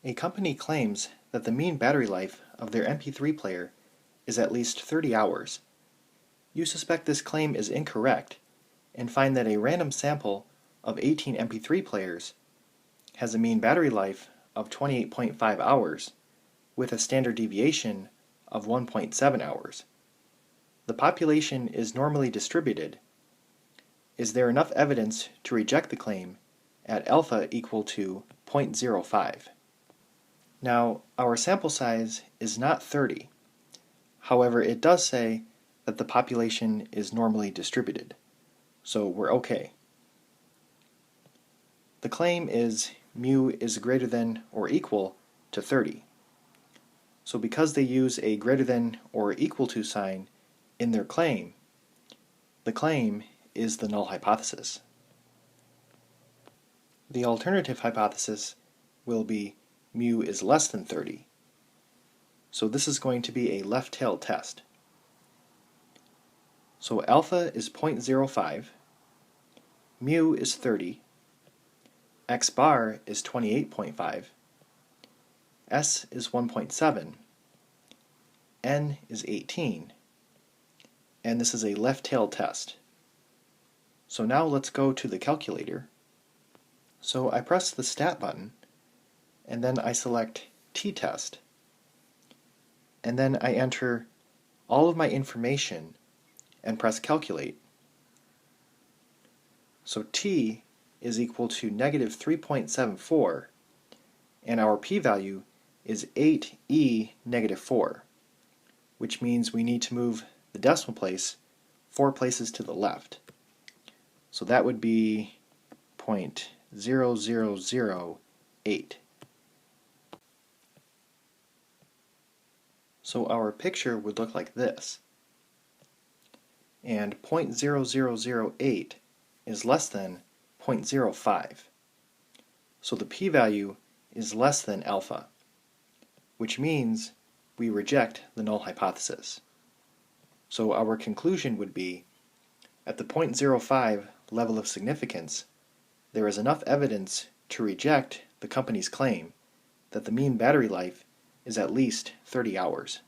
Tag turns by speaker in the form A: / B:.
A: A company claims that the mean battery life of their MP3 player is at least 30 hours. You suspect this claim is incorrect and find that a random sample of 18 MP3 players has a mean battery life of 28.5 hours with a standard deviation of 1.7 hours. The population is normally distributed. Is there enough evidence to reject the claim at alpha equal to 0.05? Now, our sample size is not 30. However, it does say that the population is normally distributed, so we're okay. The claim is mu is greater than or equal to 30. So because they use a greater than or equal to sign in their claim, the claim is the null hypothesis. The alternative hypothesis will be mu is less than 30. So this is going to be a left-tailed test. So alpha is 0.05, mu is 30, x bar is 28.5, s is 1.7, n is 18, and this is a left-tailed test. So now let's go to the calculator. So I press the Stat button, and then I select t-test, and then I enter all of my information and press calculate. So t is equal to negative 3.74, and our p-value is 8e negative 4, which means we need to move the decimal place 4 places to the left. So that would be 0.0008. So our picture would look like this. And 0.0008 is less than 0.05. So the p-value is less than alpha, which means we reject the null hypothesis. So our conclusion would be, at the 0.05 level of significance, there is enough evidence to reject the company's claim that the mean battery life is at least 30 hours.